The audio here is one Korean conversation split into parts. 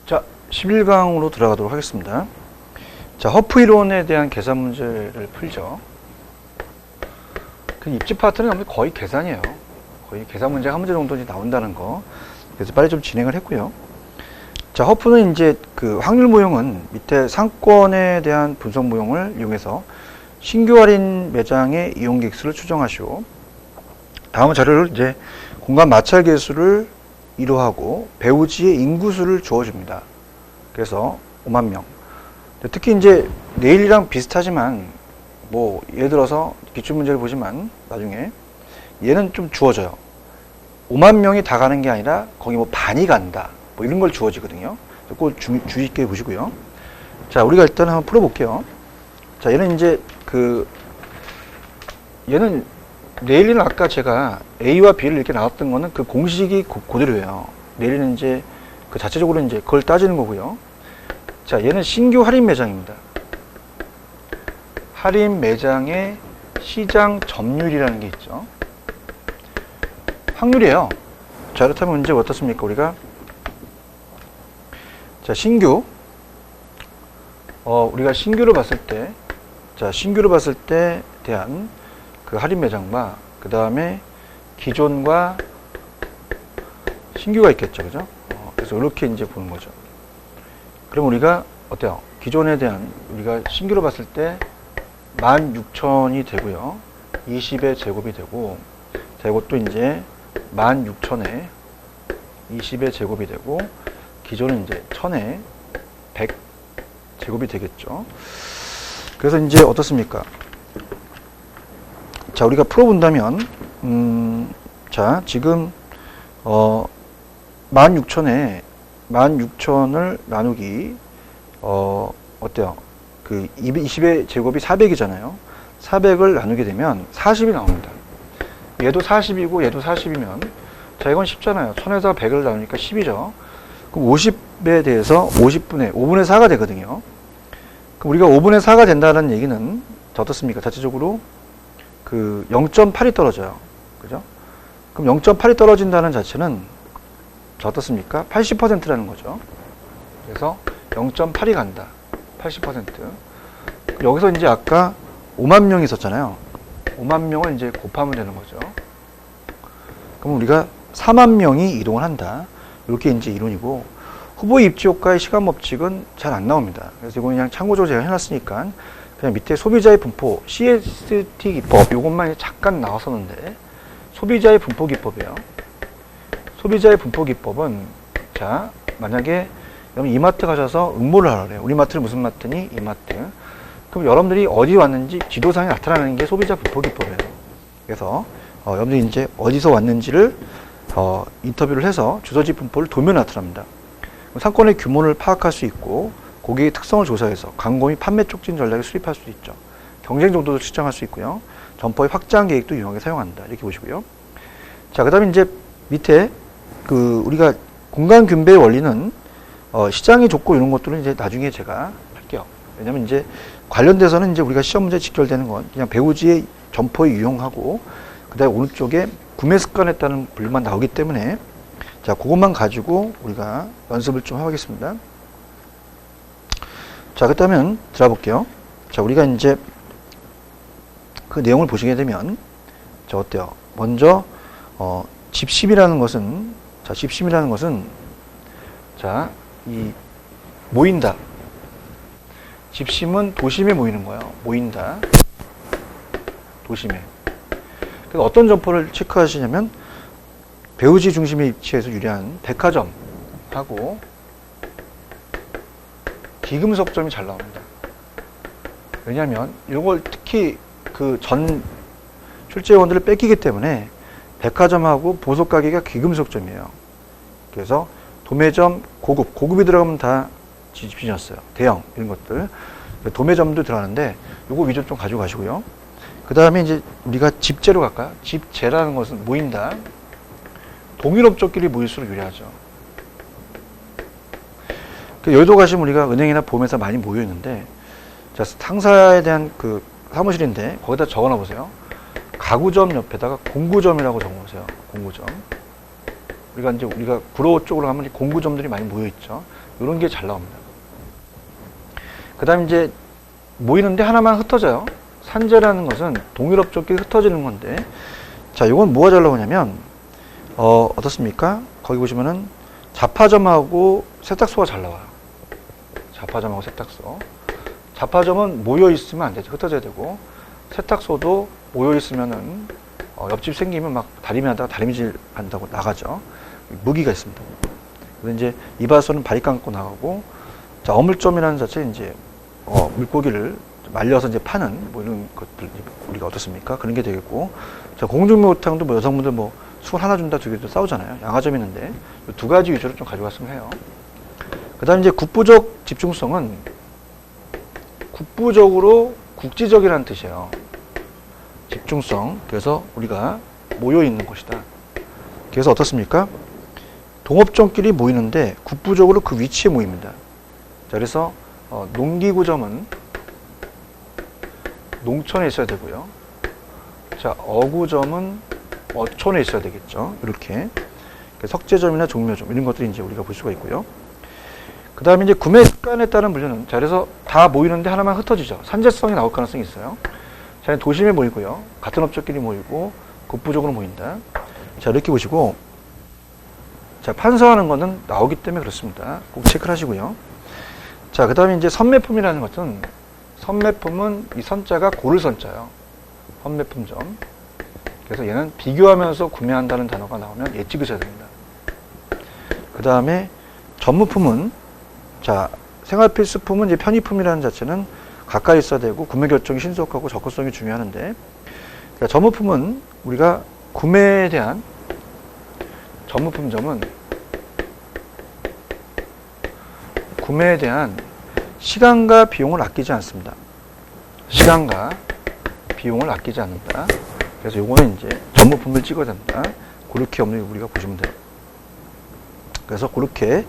자, 11강으로 들어가도록 하겠습니다. 자, 허프 이론에 대한 계산 문제를 풀죠. 그 입지 파트는 거의 계산이에요. 거의 계산 문제가 한 문제 정도 나온다는 거. 그래서 빨리 좀 진행을 했고요. 자, 허프는 이제 그 확률 모형은 밑에 상권에 대한 분석 모형을 이용해서 신규 할인 매장의 이용객 수를 추정하시오. 다음 자료를 이제 공간 마찰 계수를 이루하고 배우지의 인구수를 주어줍니다. 그래서 5만 명. 특히 이제 내일이랑 비슷하지만 뭐 예를 들어서 기출 문제를 보지만 나중에 얘는 좀 주어져요. 5만 명이 다 가는 게 아니라 거기 뭐 반이 간다. 뭐 이런 걸 주어지거든요. 꼭 주의 있게 보시고요. 자, 우리가 일단 한번 풀어볼게요. 자, 얘는 이제 얘는 내일은 아까 제가 A와 B를 이렇게 나눴던 거는 그 공식이 그대로예요. 내일은 이제 그 자체적으로 이제 그걸 따지는 거고요. 자, 얘는 신규 할인 매장입니다. 할인 매장의 시장 점유율이라는 게 있죠. 확률이에요. 자, 그렇다면 이제 어떻습니까? 우리가 자, 우리가 신규를 봤을 때, 자, 신규를 봤을 때 대한 그 할인 매장과 그 다음에 기존과 신규가 있겠죠, 그죠? 그래서 이렇게 이제 보는 거죠. 그럼 우리가 어때요? 기존에 대한 우리가 신규로 봤을 때 16,000이 되고요. 20의 제곱이 되고, 자, 이것도 이제 16,000에 20의 제곱이 되고, 기존은 이제 1000에 100 제곱이 되겠죠. 그래서 이제 어떻습니까? 자, 우리가 풀어본다면, 자, 지금, 16,000을 나누기, 어때요? 그 20의 제곱이 400이잖아요. 400을 나누게 되면 40이 나옵니다. 얘도 40이고 얘도 40이면, 자, 이건 쉽잖아요. 1000에서 100을 나누니까 10이죠. 그럼 50에 대해서 5분의 4가 되거든요. 그럼 우리가 5분의 4가 된다는 얘기는 어떻습니까? 자체적으로 그 0.8이 떨어져요. 그죠? 그럼 0.8이 떨어진다는 자체는 어떻습니까? 80%라는 거죠. 그래서 0.8이 간다. 80%. 여기서 이제 아까 5만 명이 있었잖아요. 5만 명을 이제 곱하면 되는 거죠. 그럼 우리가 4만 명이 이동을 한다. 이렇게 이제 이론이고, 후보 입지 효과의 시간 법칙은 잘 안 나옵니다. 그래서 이건 그냥 참고적으로 제가 해놨으니까 그냥 밑에 소비자의 분포, CST 기법, 이것만 잠깐 나왔었는데, 소비자의 분포 기법이에요. 소비자의 분포 기법은, 자, 만약에 여러분 이마트 가셔서 응모를 하라 그래요. 우리 마트는 무슨 마트니? 이마트. 그럼 여러분들이 어디 왔는지 지도상에 나타나는 게 소비자 분포 기법이에요. 그래서 여러분들이 이제 어디서 왔는지를 인터뷰를 해서 주소지 분포를 돌면 나타납니다. 상권의 규모를 파악할 수 있고, 고객의 특성을 조사해서 광고 및 판매 촉진 전략을 수립할 수도 있죠. 경쟁 정도도 측정할 수 있고요. 점포의 확장 계획도 유용하게 사용한다. 이렇게 보시고요. 자, 그 다음에 이제 밑에 우리가 공간 균배의 원리는 시장이 좋고 이런 것들은 이제 나중에 제가 할게요. 왜냐면 이제 관련돼서는 이제 우리가 시험 문제 직결되는 건 그냥 배우지의 점포에 유용하고, 그 다음에 오른쪽에 구매 습관에 따른 분류만 나오기 때문에, 자, 그것만 가지고 우리가 연습을 좀 하겠습니다. 자, 그렇다면 들어가 볼게요. 자, 우리가 이제 그 내용을 보시게 되면, 자, 어때요? 먼저 집심이라는 것은, 자, 집심이라는 것은, 자, 모인다. 집심은 도심에 모이는 거예요. 모인다. 도심에. 그래서 어떤 점포를 체크하시냐면, 배우지 중심의 입지에서 유리한 백화점하고 기금속점이 잘 나옵니다. 왜냐하면 이걸 특히 그 전 출제원들을 뺏기기 때문에 백화점하고 보석 가게가 기금속점이에요. 그래서 도매점, 고급이 들어가면 다 집신이었어요. 대형 이런 것들. 도매점도 들어가는데 요거 위주 좀 가지고 가시고요. 그 다음에 이제 우리가 집재로 갈까요? 집재라는 것은 모인다. 동일업종끼리 모일수록 유리하죠. 여의도 가시면 우리가 은행이나 보험회사 많이 모여 있는데, 자, 상사에 대한 그 사무실인데 거기다 적어놔 보세요. 가구점 옆에다가 공구점이라고 적어보세요. 공구점. 우리가 구로 쪽으로 가면 공구점들이 많이 모여 있죠. 이런 게 잘 나옵니다. 그 다음에 이제 모이는데 하나만 흩어져요. 산재라는 것은 동일 업종끼리 흩어지는 건데, 자, 이건 뭐가 잘 나오냐면, 어떻습니까? 거기 보시면은 자파점하고 세탁소가 잘 나와요. 자파점하고 세탁소. 자파점은 모여 있으면 안 되죠. 흩어져야 되고, 세탁소도 모여 있으면은 옆집 생기면 막 다리미하다가 다리미질 한다고 나가죠. 무기가 있습니다. 그래서 이제 이발소는 바리 감고 나가고, 자, 어물점이라는 자체 이제 물고기를 말려서 이제 파는 뭐 이런 것들 우리가 어떻습니까? 그런 게 되겠고, 자, 공중목욕탕도 뭐 여성분들 뭐 술 하나 준다 두 개도 싸우잖아요. 양화점 있는데 두 가지 위주로 좀 가져갔으면 해요. 그다음 이제 국부적 집중성은 국부적으로 국지적이라는 뜻이에요. 집중성. 그래서 우리가 모여 있는 곳이다. 그래서 어떻습니까? 동업종끼리 모이는데 국부적으로 그 위치에 모입니다. 자, 그래서 농기구점은 농촌에 있어야 되고요. 자, 어구점은 어촌에 있어야 되겠죠. 이렇게 석재점이나 종묘점 이런 것들이 이제 우리가 볼 수가 있고요. 그 다음에 이제 구매 습관에 따른 분류는, 자, 그래서 다 모이는데 하나만 흩어지죠. 산재성이 나올 가능성이 있어요. 자, 도심에 모이고요. 같은 업종끼리 모이고 국부적으로 모인다. 자, 이렇게 보시고, 자, 판서하는 거는 나오기 때문에 그렇습니다. 꼭 체크를 하시고요. 자, 그 다음에 이제 선매품이라는 것은, 선매품은 이 선자가 고를 선자예요. 선매품점. 그래서 얘는 비교하면서 구매한다는 단어가 나오면 예 찍으셔야 됩니다. 그 다음에 전무품은, 자, 생활필수품은 이제 편의품이라는 자체는 가까이 있어야 되고 구매 결정이 신속하고 접근성이 중요한데, 그러니까 전무품은 우리가 구매에 대한 전무품점은 구매에 대한 시간과 비용을 아끼지 않습니다. 시간과 비용을 아끼지 않는다. 그래서 요거는 이제 전무품을 찍어야 된다. 그렇게 없는 우리가 보시면 돼요. 그래서 그렇게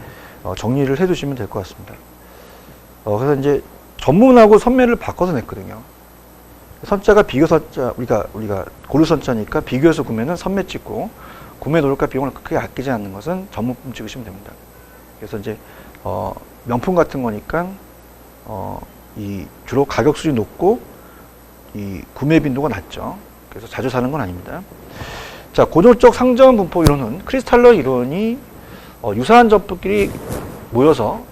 정리를 해 두시면 될 것 같습니다. 그래서 이제 전문하고 선매를 바꿔서 냈거든요. 선자가 비교 선자, 우리가 고를 선자니까 비교해서 구매는 선매 찍고, 구매 노력과 비용을 크게 아끼지 않는 것은 전문품 찍으시면 됩니다. 그래서 이제 명품 같은 거니까 이 주로 가격 수준이 높고 이 구매 빈도가 낮죠. 그래서 자주 사는 건 아닙니다. 자, 고전적 상점 분포 이론은 크리스탈러 이론이 유사한 점포끼리 모여서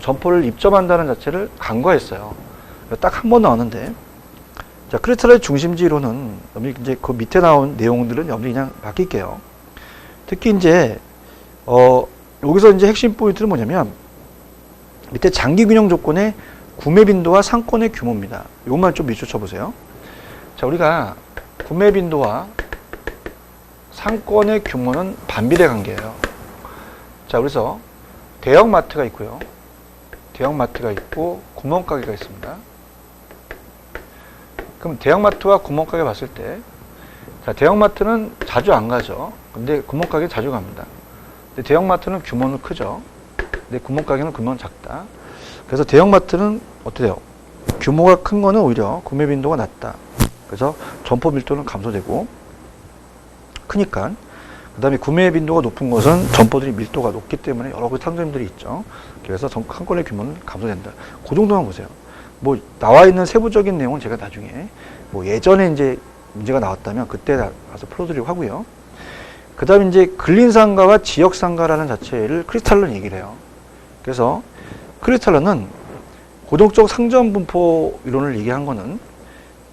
점포를 입점한다는 자체를 간과했어요. 딱 한 번 나왔는데, 자, 크리스탈러의 중심지 이론은 이제 그 밑에 나온 내용들은 여러분이 그냥 바뀔게요. 특히 이제 여기서 이제 핵심 포인트는 뭐냐면, 밑에 장기 균형 조건의 구매 빈도와 상권의 규모입니다. 이것만 좀 밑줄 쳐보세요. 자, 우리가 구매 빈도와 상권의 규모는 반비례 관계예요. 자, 그래서 대형 마트가 있고요. 대형 마트가 있고 구멍가게가 있습니다. 그럼 대형 마트와 구멍가게 봤을 때, 자, 대형 마트는 자주 안 가죠. 근데 구멍가게 자주 갑니다. 근데 대형 마트는 규모는 크죠. 근데 구멍가게는 규모는 작다. 그래서 대형 마트는 어떻게 돼요? 규모가 큰 거는 오히려 구매 빈도가 낮다. 그래서 점포 밀도는 감소되고 크니까. 그 다음에 구매 빈도가 높은 것은 점포들이 밀도가 높기 때문에 여러 가지 상점들이 있죠. 그래서 상권의 규모는 감소된다. 그 정도만 보세요. 뭐 나와 있는 세부적인 내용은 제가 나중에 뭐 예전에 이제 문제가 나왔다면 그때 가서 풀어드리려고 하고요. 그 다음에 이제 근린상가와 지역상가라는 자체를 크리스탈러는 얘기를 해요. 그래서 크리스탈러는 고정적 상점 분포 이론을 얘기한 거는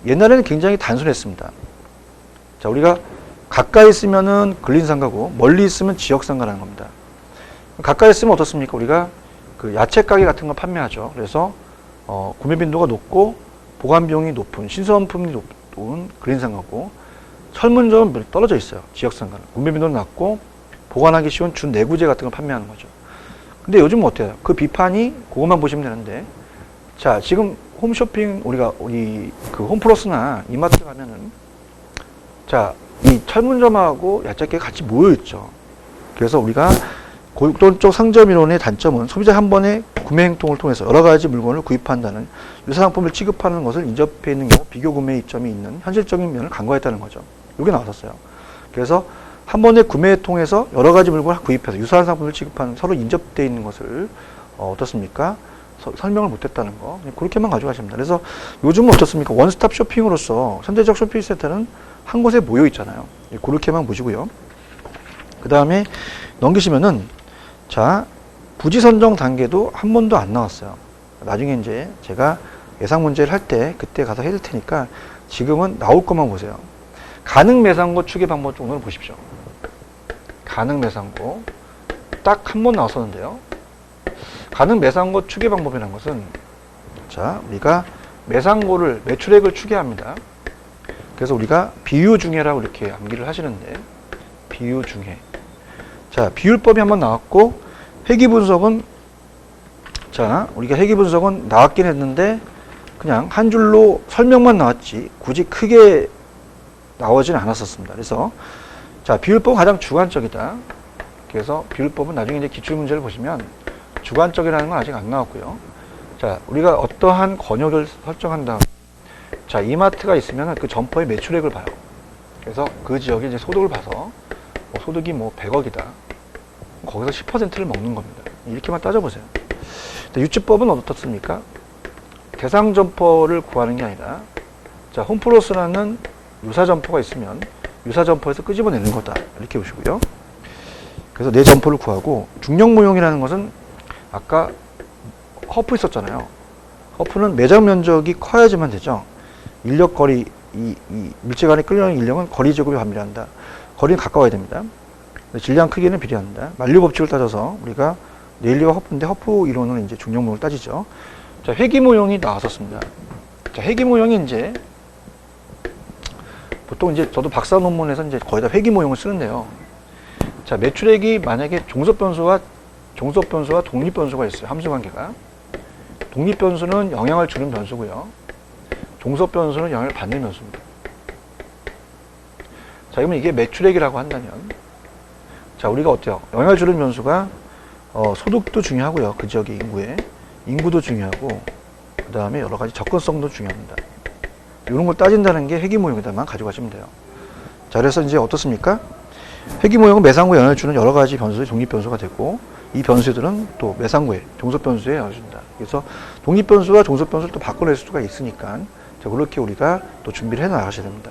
옛날에는 굉장히 단순했습니다. 자, 우리가 가까이 있으면은 근린상가고 멀리 있으면 지역상가라는 겁니다. 가까이 있으면 어떻습니까? 우리가 그 야채 가게 같은 거 판매하죠. 그래서 구매 빈도가 높고 보관 비용이 높은 신선품이 높은 근린상가고, 철문점은 떨어져 있어요. 지역상가는 구매 빈도는 낮고 보관하기 쉬운 준내구재 같은 걸 판매하는 거죠. 근데 요즘은 어때요? 그 비판이 그것만 보시면 되는데, 자, 지금 홈쇼핑 우리 그 홈플러스나 이마트 가면은, 자, 이 철문점하고 야채가게가 같이 모여 있죠. 그래서 우리가 고정적 상점 이론의 단점은 소비자 한 번의 구매 행동을 통해서 여러 가지 물건을 구입한다는 유사상품을 취급하는 것을 인접해 있는 경우 비교 구매 이점이 있는 현실적인 면을 간과했다는 거죠. 이게 나왔었어요. 그래서 한 번의 구매에 통해서 여러 가지 물건을 구입해서 유사한 상품을 취급하는 서로 인접되어 있는 것을 어떻습니까? 설명을 못했다는 거. 그렇게만 가져가시면 됩니다. 그래서 요즘은 어떻습니까? 원스톱 쇼핑으로서 현대적 쇼핑센터는 한 곳에 모여 있잖아요. 그렇게만 보시고요. 그 다음에 넘기시면은, 자, 부지 선정 단계도 한 번도 안 나왔어요. 나중에 이제 제가 예상 문제를 할 때 그때 가서 해줄 테니까 지금은 나올 것만 보세요. 가능 매상고 추계 방법 좀 오늘 보십시오. 가능 매상고 딱 한 번 나왔었는데요. 가능 매상고 추계 방법이라는 것은, 자, 우리가 매상고를, 매출액을 추계합니다. 그래서 우리가 비유중해라고 이렇게 암기를 하시는데, 비유중해. 자, 비율법이 한번 나왔고, 회귀분석은, 자, 우리가 회귀분석은 나왔긴 했는데 그냥 한 줄로 설명만 나왔지 굳이 크게 나오진 않았었습니다. 그래서, 자, 비율법은 가장 주관적이다. 그래서 비율법은 나중에 이제 기출문제를 보시면 주관적이라는 건 아직 안 나왔고요. 자, 우리가 어떠한 권역을 설정한 다음, 자, 이마트가 있으면 그 점포의 매출액을 봐요. 그래서 그 지역의 이제 소득을 봐서, 소득이 100억이다. 거기서 10%를 먹는 겁니다. 이렇게만 따져보세요. 유치법은 어떻습니까? 대상 점포를 구하는 게 아니라, 자, 홈플러스라는 유사 점포가 있으면 유사 점포에서 끄집어내는 거다. 이렇게 보시고요. 그래서 내 점포를 구하고, 중력무용이라는 것은 아까 허프 있었잖아요. 허프는 매장 면적이 커야지만 되죠. 인력 거리, 이 밀재 간에 끌려오는 인력은 거리 제곱에 반비례한다. 거리는 가까워야 됩니다. 질량 크기는 비례한다. 만류 법칙을 따져서 우리가 네일리와 허프인데, 허프 이론은 이제 중력무용을 따지죠. 자, 회귀모형이 나왔었습니다. 자, 회귀모형이 이제 보통 이제 저도 박사 논문에서 이제 거의 다 회귀모형을 쓰는데요. 자, 매출액이 만약에 종속변수와 독립변수가 있어요. 함수관계가. 독립변수는 영향을 주는 변수고요. 종속변수는 영향을 받는 변수입니다. 자, 그러면 이게 매출액이라고 한다면, 자, 우리가 어때요? 영향을 주는 변수가 소득도 중요하고요. 그 지역의 인구도 중요하고, 그 다음에 여러 가지 접근성도 중요합니다. 이런 걸 따진다는 게 회귀모형에다만 가져가시면 돼요. 자, 그래서 이제 어떻습니까? 회귀모형은 매상고에 영향을 주는 여러 가지 변수의 독립변수가 되고, 이 변수들은 또 매상고에, 종속변수에 영향을 준다. 그래서 독립변수와 종속변수를 또 바꿔낼 수가 있으니까, 자, 그렇게 우리가 또 준비를 해 나가셔야 됩니다.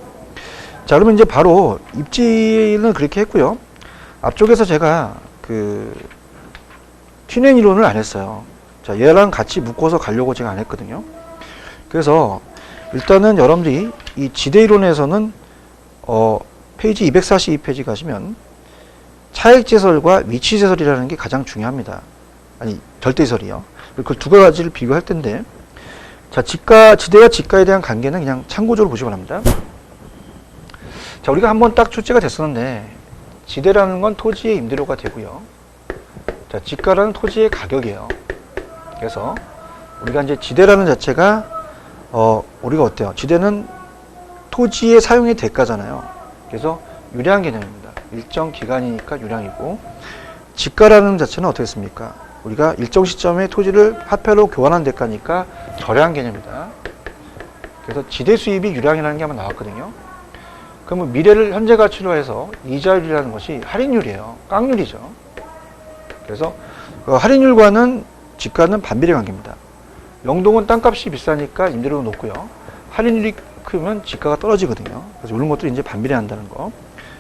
자, 그러면 이제 바로 입지는 그렇게 했고요. 앞쪽에서 제가 튜닝 이론을 안 했어요. 자, 얘랑 같이 묶어서 가려고 제가 안 했거든요. 그래서 일단은 여러분들이 이 지대 이론에서는 페이지 242페이지 가시면 차액제설과 위치제설이라는 게 가장 중요합니다. 아니, 절대제설이요. 그 두 가지를 비교할 텐데, 자, 지대와 지가에 대한 관계는 그냥 참고적으로 보시기 바랍니다. 자, 우리가 한번 딱 출제가 됐었는데, 지대라는 건 토지의 임대료가 되고요. 자, 지가라는 토지의 가격이에요. 그래서 우리가 이제 지대라는 자체가 우리가 어때요? 지대는 토지의 사용의 대가잖아요. 그래서 유량 개념입니다. 일정 기간이니까 유량이고, 지가라는 자체는 어떻게 했습니까? 우리가 일정 시점에 토지를 화폐로 교환한 대가니까 절약 개념이다. 그래서 지대 수입이 유량이라는 게 한번 나왔거든요. 그러면 미래를 현재 가치로 해서 이자율이라는 것이 할인율이에요. 깡률이죠. 그래서 할인율과는 지가는 반비례 관계입니다. 영동은 땅값이 비싸니까 임대료도 높고요. 할인율이 크면 지가가 떨어지거든요. 그래서 이런 것들이 이제 반비례한다는 거.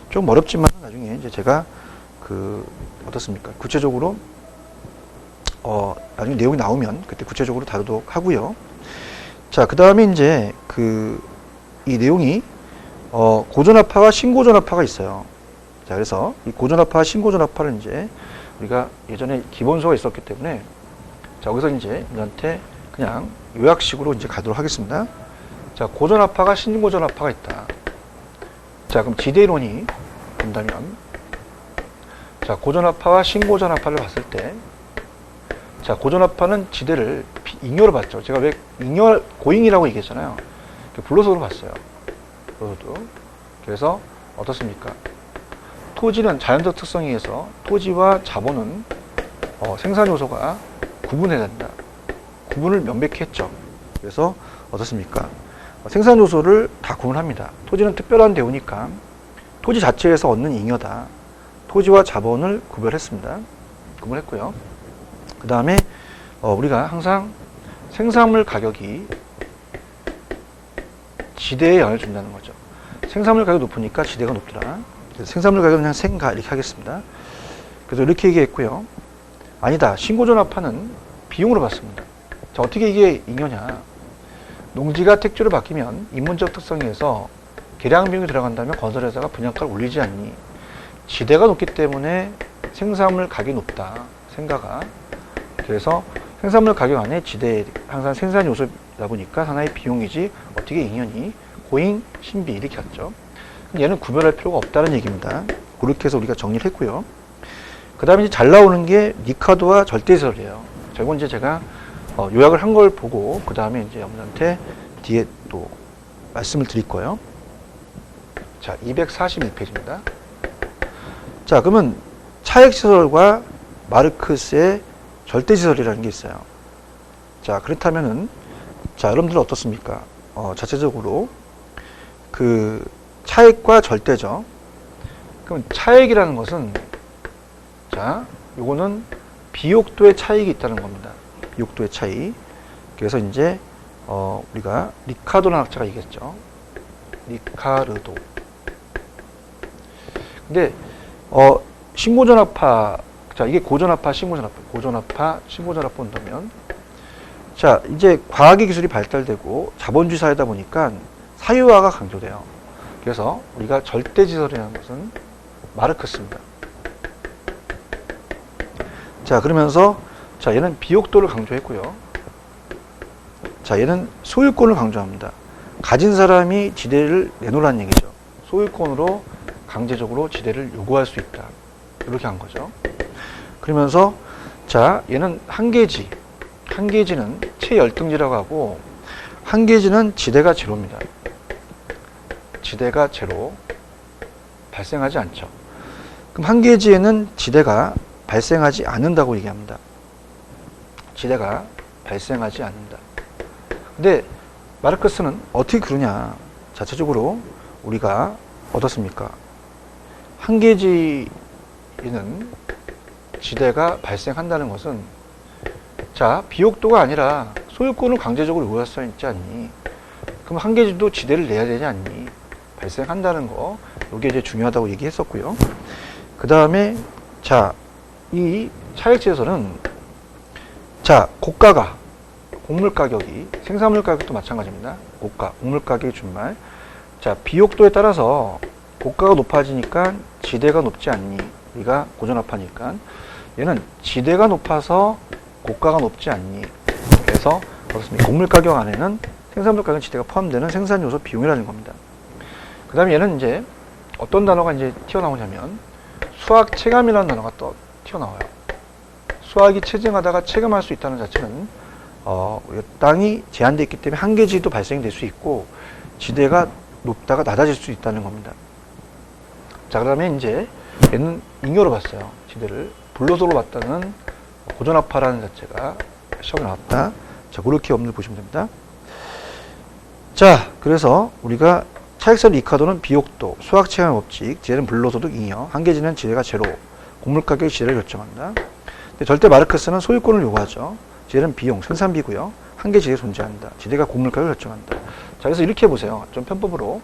좀 어렵지만 나중에 이제 제가 어떻습니까? 구체적으로 나중에 내용이 나오면 그때 구체적으로 다루도록 하고요. 자, 그 다음에 이제 이 내용이 고전압파와 신고전압파가 있어요. 자, 그래서 이 고전압파와 신고전압파를 이제 우리가 예전에 기본서가 있었기 때문에, 자, 여기서 이제 우리한테 그냥 요약식으로 이제 가도록 하겠습니다. 자, 고전압파가 신고전압파가 있다. 자, 그럼 지대이론이 된다면, 자, 고전압파와 신고전압파를 봤을 때, 자, 고전압파는 지대를 잉여로 봤죠. 제가 왜 고잉이라고 얘기했잖아요. 불로소로 봤어요. 그래서 어떻습니까? 토지는 자연적 특성에 의해서 토지와 자본은 생산 요소가 구분해야 된다. 구분을 명백히 했죠. 그래서 어떻습니까? 생산 요소를 다 구분합니다. 토지는 특별한 대우니까 토지 자체에서 얻는 잉여다. 토지와 자본을 구별했습니다. 구분했고요. 그 다음에 우리가 항상 생산물 가격이 지대에 영향을 준다는 거죠. 생산물 가격이 높으니까 지대가 높더라. 그래서 생산물 가격은 그냥 생가 이렇게 하겠습니다. 그래서 이렇게 얘기했고요. 아니다. 신고전압파는 비용으로 받습니다. 자, 어떻게 이게 잉여냐. 농지가 택지로 바뀌면 인문적 특성에 의해서 계량 비용이 들어간다면 건설회사가 분양가를 올리지 않니. 지대가 높기 때문에 생산물 가격이 높다. 생가가. 그래서 생산물 가격 안에 지대 항상 생산 요소다 보니까 하나의 비용이지 어떻게 잉여니. 고잉, 신비 이렇게 했죠. 얘는 구별할 필요가 없다는 얘기입니다. 그렇게 해서 우리가 정리를 했고요. 그 다음에 이제 잘 나오는 게 리카도와 절대지설이에요. 자, 이건 이제 제가 요약을 한 걸 보고 그 다음에 이제 여러분한테 뒤에 또 말씀을 드릴 거예요. 자, 241페이지입니다. 자, 그러면 차액지설과 마르크스의 절대지설이라는 게 있어요. 자, 그렇다면은 자, 여러분들은 어떻습니까? 자체적으로 그 차액과 절대죠. 그럼 차액이라는 것은 자, 요거는 비옥도의 차익이 있다는 겁니다. 비옥도의 차이. 그래서 이제 우리가 리카르도라는 학자가 얘기했죠. 리카르도. 근데 신고전압파, 자, 이게 고전압파, 신고전압파, 고전압파, 신고전압파 본다면 자, 이제 과학의 기술이 발달되고 자본주의 사회다 보니까 사유화가 강조돼요. 그래서 우리가 절대지설이라는 것은 마르크스입니다. 자, 그러면서 자, 얘는 비옥도를 강조했고요. 자, 얘는 소유권을 강조합니다. 가진 사람이 지대를 내놓으라는 얘기죠. 소유권으로 강제적으로 지대를 요구할 수 있다. 이렇게 한 거죠. 그러면서 자, 얘는 한계지. 한계지는 최열등지라고 하고 한계지는 지대가 제로입니다. 지대가 제로. 발생하지 않죠. 그럼 한계지에는 지대가 발생하지 않는다고 얘기합니다. 지대가 발생하지 않는다. 근데 마르크스는 어떻게 그러냐. 자체적으로 우리가 어떻습니까? 한계지에는 지대가 발생한다는 것은 자, 비옥도가 아니라 소유권을 강제적으로 요구할 수 있지 않니? 그럼 한계지도 지대를 내야 되지 않니? 발생한다는 거. 이게 이제 중요하다고 얘기했었고요. 그 다음에 자, 이 차액지에서는 자, 고가가 곡물 가격이 생산물 가격도 마찬가지입니다. 고가, 곡물 가격이 준말. 자, 비옥도에 따라서 고가가 높아지니까 지대가 높지 않니? 우리가 고전압하니까 얘는 지대가 높아서 고가가 높지 않니? 그래서 그렇습니다. 곡물 가격 안에는 생산물 가격 지대가 포함되는 생산 요소 비용이라는 겁니다. 그 다음에 얘는 이제 어떤 단어가 이제 튀어나오냐면 수학 체감이라는 단어가 또 튀어나와요. 수학이 체증하다가 체감할 수 있다는 자체는 땅이 제한되어 있기 때문에 한계지도 발생이 될 수 있고 지대가 높다가 낮아질 수 있다는 겁니다. 자, 그 다음에 이제 얘는 잉여로 봤어요. 지대를 불로소로 봤다는 고전압파라는 자체가 시험에 나왔다. 자, 그렇게 여러분들 보시면 됩니다. 자, 그래서 우리가 차액설 리카도는 비옥도, 수학 체감 법칙, 지대는 불로소득 잉여, 한계지는 지대가 제로, 곡물 가격이 지대를 결정한다. 근데 절대 마르크스는 소유권을 요구하죠. 지대는 비용, 생산비고요. 한계 지대가 존재한다. 지대가 곡물 가격을 결정한다. 자, 그래서 이렇게 해보세요. 좀 편법으로.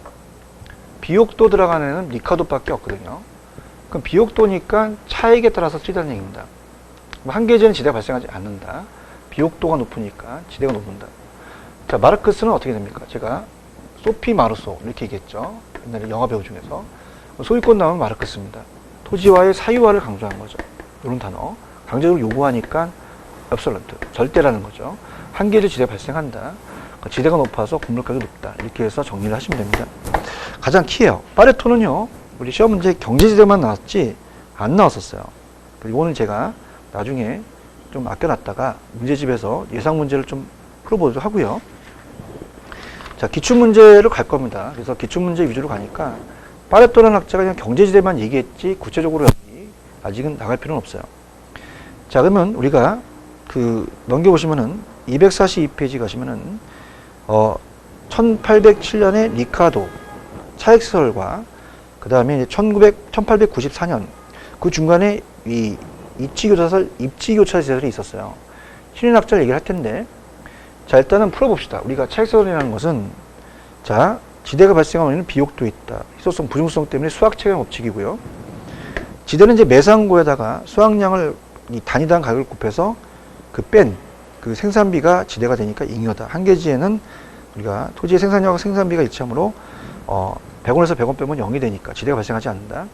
비옥도 들어가는 애는 리카도밖에 없거든요. 그럼 비옥도니까 차액에 따라서 틀리다는 얘기입니다. 한계지는 지대가 발생하지 않는다. 비옥도가 높으니까 지대가 높는다. 자, 마르크스는 어떻게 됩니까? 제가 소피 마르소 이렇게 얘기했죠. 옛날에 영화 배우 중에서. 소유권 나오면 마르크스입니다. 토지와의 사유화를 강조한 거죠. 이런 단어. 강제적으로 요구하니까 앱솔루트, 절대라는 거죠. 한계를 지대가 발생한다. 지대가 높아서 곡물 가격이 높다. 이렇게 해서 정리를 하시면 됩니다. 가장 키예요. 파레토는요, 우리 시험 문제 경제지대만 나왔지 안 나왔었어요. 이거는 제가 나중에 좀 아껴놨다가 문제집에서 예상 문제를 좀 풀어보도록 하고요. 자, 기출문제로 갈 겁니다. 그래서 기출문제 위주로 가니까 파레토라는 학자가 그냥 경제지대만 얘기했지 구체적으로 여기 아직은 나갈 필요는 없어요. 자, 그러면 우리가 넘겨보시면은 242페이지 가시면은 1807년에 리카도 차액설과 그 다음에 1894년 그 중간에 이 입지교차설이 있었어요. 신인학자를 얘기를 할 텐데, 자, 일단은 풀어봅시다. 우리가 차익선이라는 것은, 자, 지대가 발생한 원인은 비옥도 있다. 희소성, 부중성 때문에 수학 체계 법칙이고요. 지대는 이제 매상고에다가 수확량을 이 단위당 가격을 곱해서 그 생산비가 지대가 되니까 잉여다. 한 개지에는 우리가 토지의 생산량과 생산비가 일치하므로 100원에서 100원 빼면 0이 되니까 지대가 발생하지 않는다.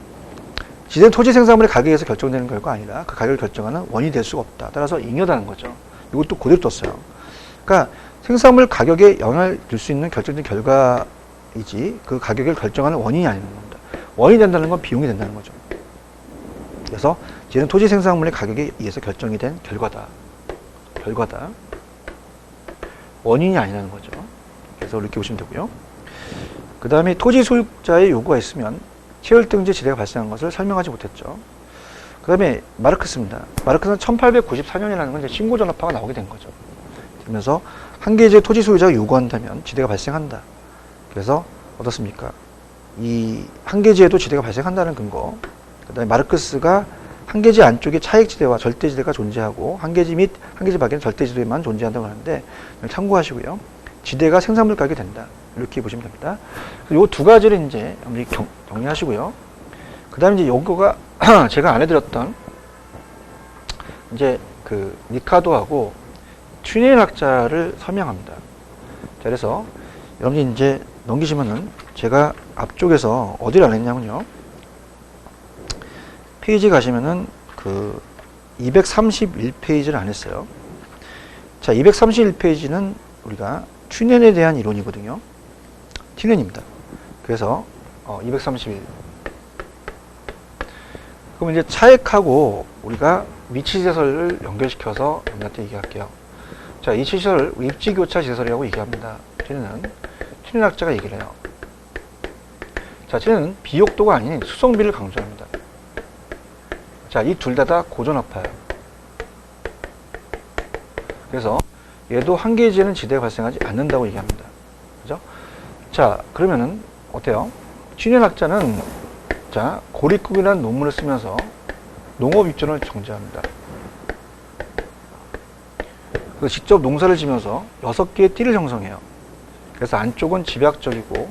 지대는 토지 생산물의 가격에서 결정되는 결과가 아니라 그 가격을 결정하는 원인이 될 수가 없다. 따라서 잉여다는 거죠. 이것도 그대로 떴어요. 그러니까 생산물 가격에 영향을 줄 수 있는 결정적인 결과이지 그 가격을 결정하는 원인이 아닌 겁니다. 원인이 된다는 건 비용이 된다는 거죠. 그래서 지대는 토지 생산물의 가격에 의해서 결정이 된 결과다. 원인이 아니라는 거죠. 그래서 이렇게 보시면 되고요. 그 다음에 토지 소유자의 요구가 있으면 채열등재 지대가 발생한 것을 설명하지 못했죠. 그 다음에 마르크스입니다. 마르크스는 1894년이라는 건 이제 신고전압파가 나오게 된 거죠. 그러면서 한 개의 토지 소유자가 요구한다면 지대가 발생한다. 그래서 어떻습니까? 이 한계지에도 지대가 발생한다는 근거. 그 다음에 마르크스가 한계지 안쪽에 차익지대와 절대지대가 존재하고 한계지 및 한계지 밖에는 절대지대만 존재한다고 하는데 참고하시고요. 지대가 생산물 가격이 된다. 이렇게 보시면 됩니다. 이 두 가지를 이제 정리하시고요. 그 다음에 이제 요거가 제가 안 해드렸던 이제 그 리카도하고 튜네일 학자를 설명합니다. 자, 그래서 여러분이 이제 넘기시면은 제가 앞쪽에서 어디를 안 했냐면요. 페이지 가시면은 그 231페이지를 안 했어요. 자, 231페이지는 우리가 튜넨에 대한 이론이거든요. 튜넨입니다. 그래서 231. 그럼 이제 차액하고 우리가 위치지대설을 연결시켜서 여러분한테 얘기할게요. 자, 이 지대설 입지교차 지대설이라고 얘기합니다. 튜넨은 튜넨학자가 얘기를 해요. 자, 튜넨은 비옥도가 아닌 수성비를 강조합니다. 자, 이 둘 다 고전압파예요. 그래서 얘도 한계지에는 지대가 발생하지 않는다고 얘기합니다. 그죠? 자, 그러면은 어때요? 튜넨학자는 자, 고립국이라는 논문을 쓰면서 농업 입전을 정제합니다. 그래서 직접 농사를 지면서 6개의 띠를 형성해요. 그래서 안쪽은 집약적이고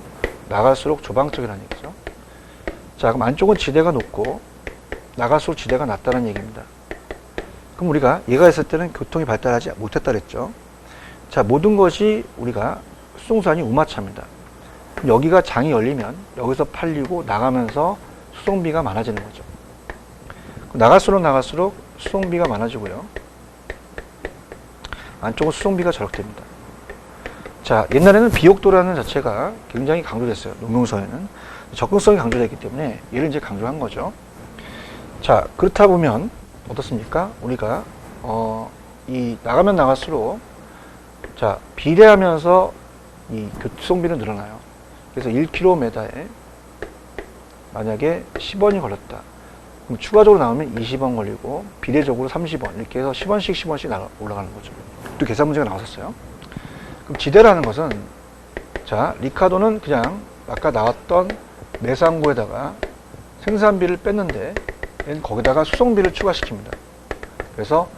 나갈수록 조방적이라는 얘기죠. 자, 그럼 안쪽은 지대가 높고 나갈수록 지대가 낮다는 얘기입니다. 그럼 우리가 얘가 있을 때는 교통이 발달하지 못했다 그랬죠. 자, 모든 것이 우리가 수송산이 우마차입니다. 여기가 장이 열리면 여기서 팔리고 나가면서 수송비가 많아지는 거죠. 나갈수록 수송비가 많아지고요. 안쪽은 수송비가 절약됩니다. 자, 옛날에는 비옥도라는 자체가 굉장히 강조됐어요. 농경서에는. 접근성이 강조됐기 때문에 얘를 이제 강조한 거죠. 자, 그렇다 보면 어떻습니까? 우리가 이 나가면 나갈수록 자, 비례하면서 이 교통비는 늘어나요. 그래서 1km에 만약에 10원이 걸렸다. 그럼 추가적으로 나오면 20원 걸리고 비례적으로 30원 이렇게 해서 10원씩 올라가는 거죠. 또 계산 문제가 나왔었어요. 그럼 지대라는 것은 자, 리카도는 그냥 아까 나왔던 매상고에다가 생산비를 뺐는데 얘는 거기다가 수송비를 추가시킵니다. 그래서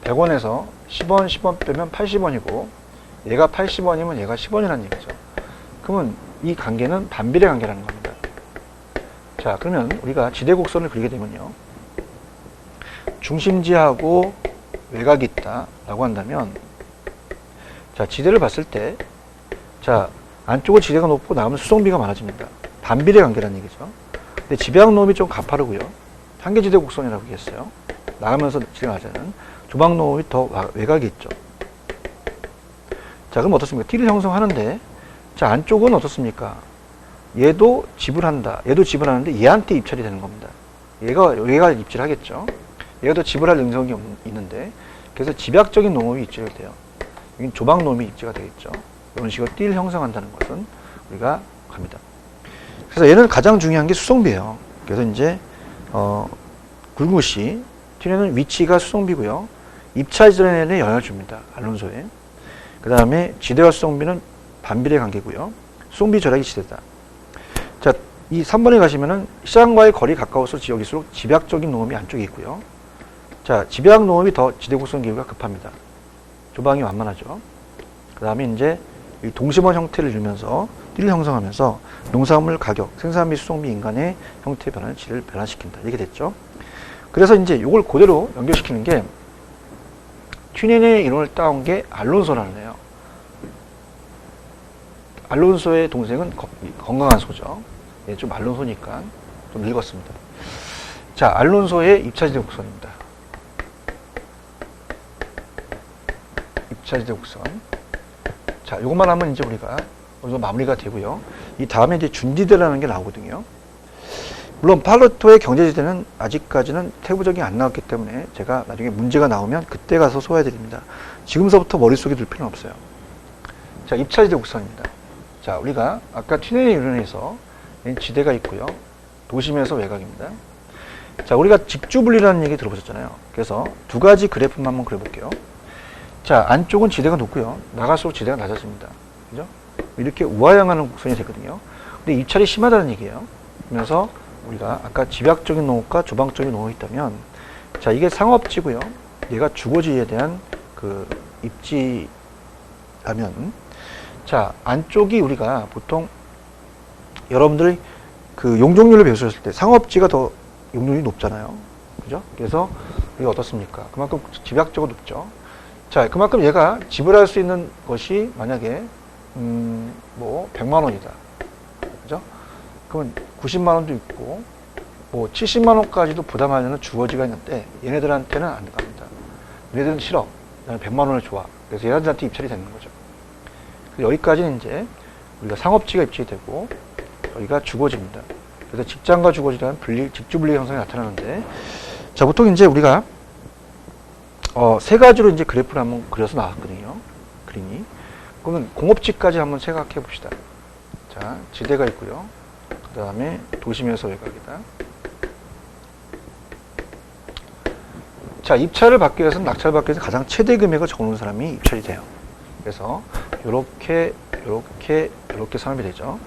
100원에서 10원 빼면 80원이고 얘가 80원이면 얘가 10원이라는 얘기죠. 그러면 이 관계는 반비례 관계라는 겁니다. 자, 그러면 우리가 지대곡선을 그리게 되면요. 중심지하고 외곽이 있다라고 한다면 자, 지대를 봤을 때 자, 안쪽은 지대가 높고 나오면 수송비가 많아집니다. 반비례 관계라는 얘기죠. 근데 집약놈이 좀 가파르고요. 한계지대 곡선이라고 얘기했어요. 나가면서 지대가 낮아지는 조방놈이 더 외곽이 있죠. 자, 그럼 어떻습니까? T를 형성하는데 자, 안쪽은 어떻습니까? 얘도 지불한다. 얘도 지불하는데 얘한테 입찰이 되는 겁니다. 얘가 입질하겠죠. 얘가 더 지불할 능력이 있는데 그래서 집약적인 농업이 입지가 돼요. 여긴 조방농업이 입지가 되겠죠. 이런 식으로 띠를 형성한다는 것은 우리가 갑니다. 그래서 얘는 가장 중요한 게 수송비예요. 그래서 이제 굵은시 튜넨은 위치가 수송비고요. 입찰 전에 영향을 줍니다. 알론소에. 그 다음에 지대와 수송비는 반비례 관계고요. 수송비 절약이 지대다. 자, 이 3번에 가시면은 시장과의 거리 가까워서 지역일수록 집약적인 농업이 안쪽에 있고요. 자, 집약 농업이 더 지대 곡선 기후가 급합니다. 조방이 완만하죠. 그 다음에 이제 이 동심원 형태를 이루면서 띠를 형성하면서 농산물 가격, 생산비, 수송비, 인간의 형태 변화를 질을 변화시킨다. 이렇게 됐죠. 그래서 이제 이걸 그대로 연결시키는 게 튜넨의 이론을 따온 게 알론소라는 애요. 알론소의 동생은 건강한 소죠. 예, 좀 알론소니까 좀 늙었습니다. 자, 알론소의 입차지대 곡선입니다. 입차지대 곡선. 자, 이것만 하면 이제 우리가 어느 정도 마무리가 되고요. 이 다음에 이제 준지대라는 게 나오거든요. 물론 팔로토의 경제지대는 아직까지는 태부적이 안 나왔기 때문에 제가 나중에 문제가 나오면 그때 가서 소화해드립니다. 지금서부터 머릿속에 둘 필요는 없어요. 자, 입차지대 곡선입니다. 자, 우리가 아까 튜넨의 이론에서 지대가 있고요. 도심에서 외곽입니다. 자, 우리가 직주분리라는 얘기 들어보셨잖아요. 그래서 두 가지 그래프만 한번 그려볼게요. 자, 안쪽은 지대가 높고요. 나갈수록 지대가 낮아집니다. 그죠? 이렇게 우하향하는 곡선이 되거든요. 근데 입찰이 심하다는 얘기예요. 그러면서 우리가 아까 집약적인 농업과 조방적인 농업이 있다면, 자, 이게 상업지고요. 얘가 주거지에 대한 그 입지라면, 자, 안쪽이 우리가 보통 여러분들이 그 용적률을 배우셨을 때 상업지가 더 용적률이 높잖아요. 그죠? 그래서 이게 어떻습니까? 그만큼 집약적으로 높죠. 자, 그만큼 얘가 지불할 수 있는 것이 만약에 뭐 100만 원이다. 그죠? 그러면 90만 원도 있고 뭐 70만 원까지도 부담하려는 주거지가 있는데 얘네들한테는 안 갑니다. 얘네들은 싫어. 나는 100만 원을 좋아. 그래서 얘네들한테 입찰이 되는 거죠. 여기까지는 이제 우리가 상업지가 입찰이 되고 여기가 주거지입니다. 그래서 직장과 주거지라는 직주 분리 현상이 나타나는데, 자, 보통 이제 우리가 세 가지로 이제 그래프를 한번 그려서 나왔거든요. 그림이. 그러면 공업지까지 한번 생각해 봅시다. 자, 지대가 있고요. 그 다음에 도심에서 외곽이다. 자, 입찰을 받기 위해서는 낙찰을 받기 위해서 가장 최대 금액을 적어놓은 사람이 입찰이 돼요. 그래서 요렇게 산업이 되죠.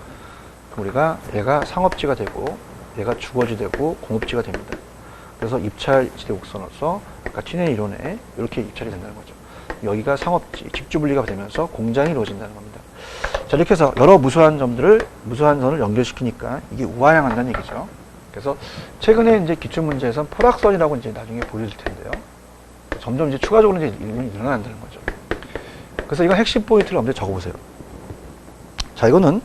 그럼 우리가 얘가 상업지가 되고 얘가 주거지 되고 공업지가 됩니다. 그래서 입찰 지대 곡선으로서 아까 튜넨 이론에 이렇게 입찰이 된다는 거죠. 여기가 상업지, 직주분리가 되면서 공장이 이루어진다는 겁니다. 자, 이렇게 해서 여러 무수한 선을 연결시키니까 이게 우하향한다는 얘기죠. 그래서 최근에 이제 기출문제에서는 포락선이라고 이제 나중에 보여줄 텐데요. 점점 이제 추가적으로 이제 일본이 늘어난다는 거죠. 그래서 이건 핵심 포인트를 먼저 적어보세요. 자, 이거는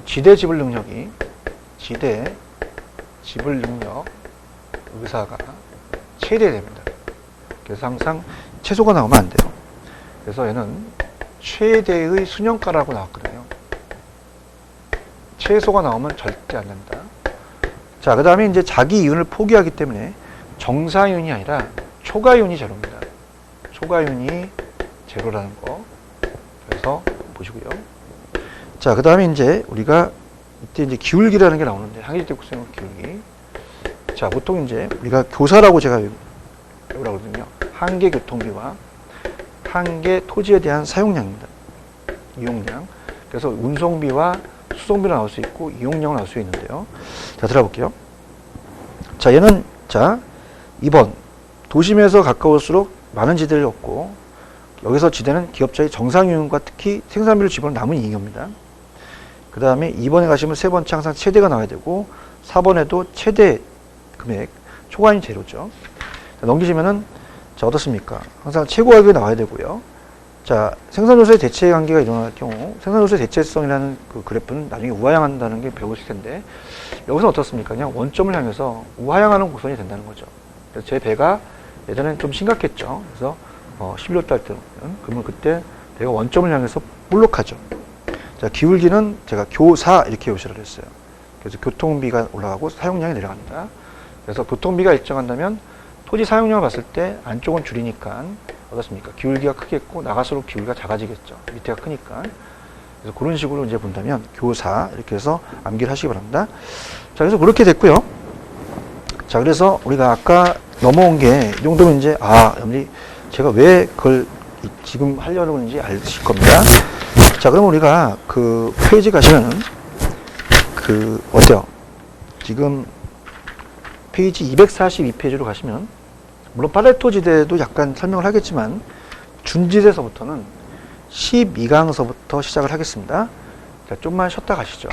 지대 지불 능력이 지대 지불 능력 의사가 최대됩니다. 그래서 항상 최소가 나오면 안 돼요. 그래서 얘는 최대의 순형가라고 나왔거든요. 최소가 나오면 절대 안 된다. 자, 그 다음에 이제 자기 이윤을 포기하기 때문에 정사이윤이 아니라 초과이윤이 제로입니다. 초과이윤이 제로라는 거. 그래서 보시고요. 자, 그 다음에 이제 우리가 이때 이제 기울기라는 게 나오는데 항해지대 곡선의 기울기. 자, 보통 이제 우리가 교사라고 제가 외우라고 하거든요. 한계 교통비와 한계 토지에 대한 사용량입니다. 이용량. 그래서 운송비와 수송비로 나올 수 있고 이용량으로 나올 수 있는데요. 자, 들어볼게요. 자, 얘는 자 2번 도심에서 가까울수록 많은 지대를 얻고 여기서 지대는 기업자의 정상이윤과 특히 생산비를 지불한 남은 이익입니다. 그 다음에 2번에 가시면 세 번째 항상 최대가 나와야 되고 4번에도 최대 금액 초과인 재료죠. 자, 넘기시면은 자, 어떻습니까? 항상 최고 가격이 나와야 되고요. 자, 생산요소의 대체 관계가 일어날 경우 생산요소의 대체성이라는 그 그래프는 나중에 우하향한다는 게 배우실 텐데 여기서는 어떻습니까? 그냥 원점을 향해서 우하향하는 곡선이 된다는 거죠. 그래서 제 배가 예전엔 좀 심각했죠. 그래서 11월달 때는 그러면 그때 배가 원점을 향해서 볼록하죠. 자, 기울기는 제가 교사 이렇게 요시를 했어요. 그래서 교통비가 올라가고 사용량이 내려갑니다. 그래서 교통비가 일정한다면 토지 사용량을 봤을 때 안쪽은 줄이니까 어떻습니까? 기울기가 크겠고 나갈수록 기울기가 작아지겠죠. 밑에가 크니까. 그래서 그런 식으로 이제 본다면 교사 이렇게 해서 암기를 하시기 바랍니다. 자, 그래서 그렇게 됐고요. 자, 그래서 우리가 아까 넘어온 게 이 정도면 이제 여러분들이 제가 왜 그걸 지금 하려고 하는지 아실 겁니다. 자, 그러면 우리가 그 페이지 가시면은 어때요? 지금 페이지 242페이지로 가시면 물론 파레토 지대도 약간 설명을 하겠지만 준지에서부터는 12강서부터 시작을 하겠습니다. 자, 좀만 쉬었다 가시죠.